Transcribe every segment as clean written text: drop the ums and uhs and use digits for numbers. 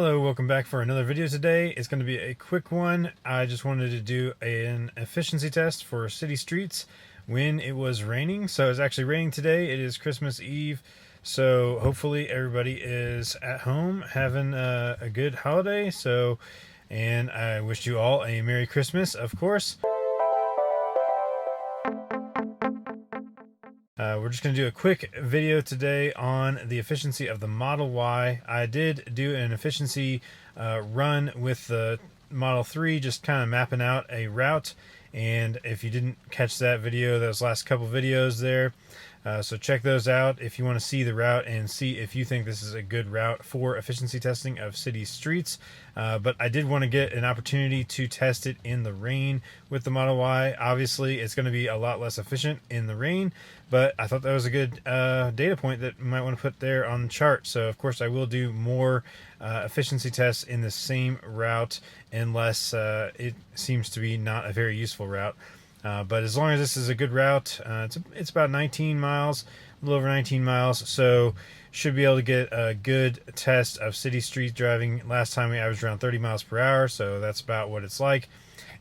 Hello, welcome back for another video today. It's going to be a quick one. I just wanted to do an efficiency test for city streets when it was raining. So it's actually raining today. It is Christmas Eve. So hopefully everybody is at home having a good holiday. And I wish you all a Merry Christmas, of course. We're just going to do a quick video today on the efficiency of the Model Y. I did do an efficiency run with the Model 3, just kind of mapping out a route. And if you didn't catch that video, those last couple videos there, so check those out if you want to see the route and see if you think this is a good route for efficiency testing of city streets. But I did want to get an opportunity to test it in the rain with the Model Y. Obviously, it's going to be a lot less efficient in the rain, but I thought that was a good data point that you might want to put there on the chart. So, of course, I will do more efficiency tests in the same route unless it seems to be not a very useful route. But as long as this is a good route, it's about 19 miles, a little over 19 miles, so should be able to get a good test of city street driving. Last time we averaged around 30 miles per hour, so that's about what it's like.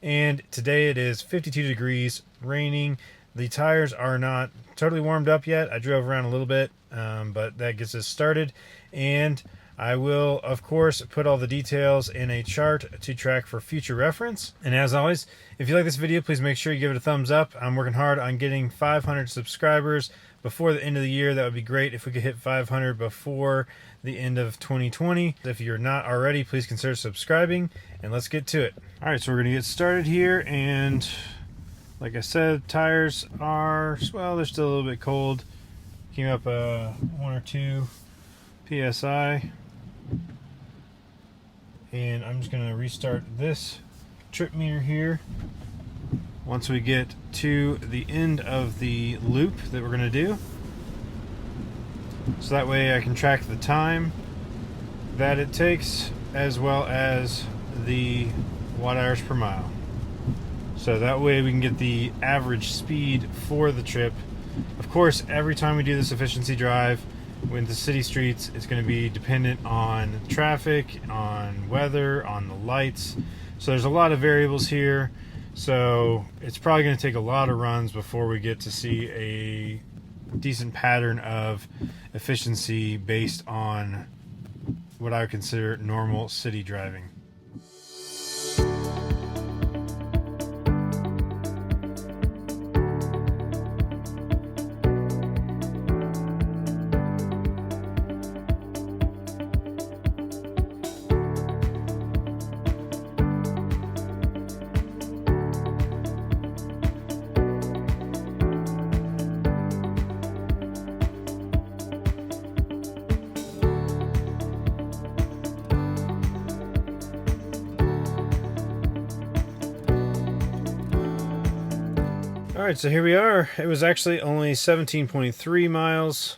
And today it is 52 degrees, raining. The tires are not totally warmed up yet. I drove around a little bit, but that gets us started. And I will, of course, put all the details in a chart to track for future reference. And as always, if you like this video, please make sure you give it a thumbs up. I'm working hard on getting 500 subscribers before the end of the year. That would be great if we could hit 500 before the end of 2020. If you're not already, please consider subscribing, and let's get to it. All right, so we're going to get started here. And like I said, tires are, well, they're still a little bit cold. Came up 1 or 2 PSI. And I'm just going to restart this trip meter here once we get to the end of the loop that we're going to do. So that way I can track the time that it takes as well as the watt hours per mile. So that way we can get the average speed for the trip. Of course, every time we do this efficiency drive with the city streets, it's going to be dependent on traffic, on weather, on the lights. So there's a lot of variables here. So it's probably going to take a lot of runs before we get to see a decent pattern of efficiency based on what I would consider normal city driving. Alright, so here we are. It was actually only 17.3 miles,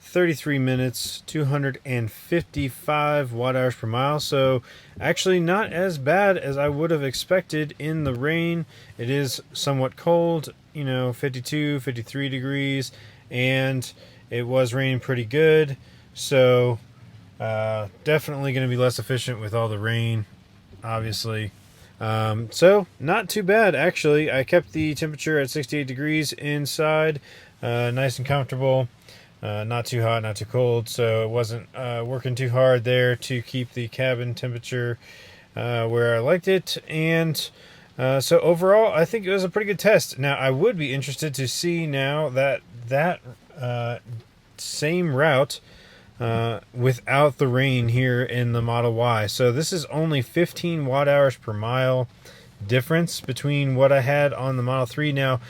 33 minutes, 255 watt hours per mile. So actually not as bad as I would have expected in the rain. It is somewhat cold, 52, 53 degrees, and it was raining pretty good. So definitely going to be less efficient with all the rain, obviously. So not too bad, actually. I kept the temperature at 68 degrees inside, nice and comfortable, not too hot, not too cold, so it wasn't working too hard there to keep the cabin temperature where I liked it. And so overall, I think it was a pretty good test. Now, I would be interested to see now that same route without the rain here in the Model Y. So this is only 15 watt hours per mile difference between what I had on the Model 3. Now,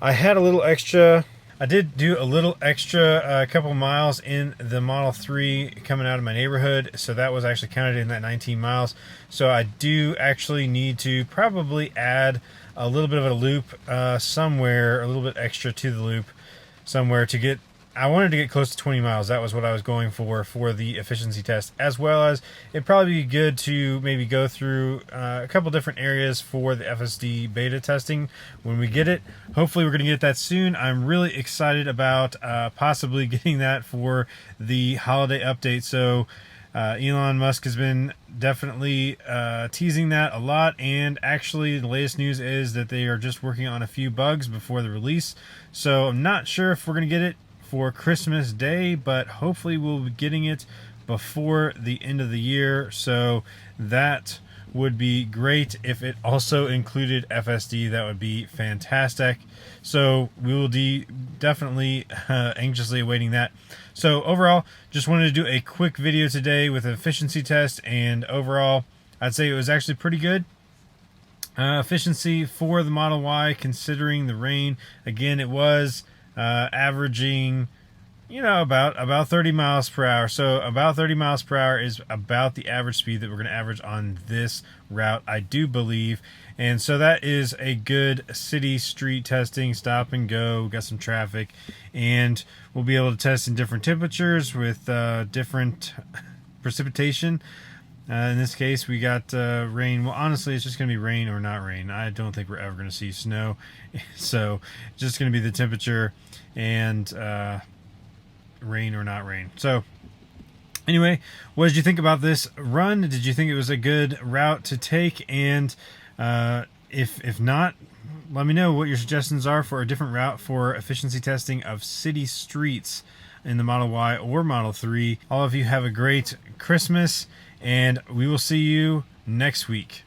I had a little extra. I did do a little extra, a couple miles in the Model 3 coming out of my neighborhood, so that was actually counted in that 19 miles. So I do actually need to probably add a little bit of a loop somewhere, a little bit extra to the loop somewhere to get. I wanted to get close to 20 miles. That was what I was going for the efficiency test, as well as it'd probably be good to maybe go through a couple different areas for the FSD beta testing when we get it. Hopefully we're going to get that soon. I'm really excited about possibly getting that for the holiday update. So Elon Musk has been definitely teasing that a lot, and actually the latest news is that they are just working on a few bugs before the release. So I'm not sure if we're going to get it for Christmas Day, but hopefully we'll be getting it before the end of the year. So that would be great. If it also included FSD, that would be fantastic. So we will definitely anxiously awaiting that. So overall, just wanted to do a quick video today with an efficiency test, and overall I'd say it was actually pretty good. Efficiency for the Model Y, considering the rain, again, it was averaging, you know, about 30 miles per hour. So about 30 miles per hour is about the average speed that we're going to average on this route, I do believe. And so that is a good city street testing, stop and go. Got some traffic, and we'll be able to test in different temperatures with different precipitation. In this case, we got rain. Well, honestly, it's just going to be rain or not rain. I don't think we're ever going to see snow. So it's just going to be the temperature and rain or not rain. So anyway, what did you think about this run? Did you think it was a good route to take? And if not, let me know what your suggestions are for a different route for efficiency testing of city streets in the Model Y or Model 3. All of you have a great Christmas, and we will see you next week.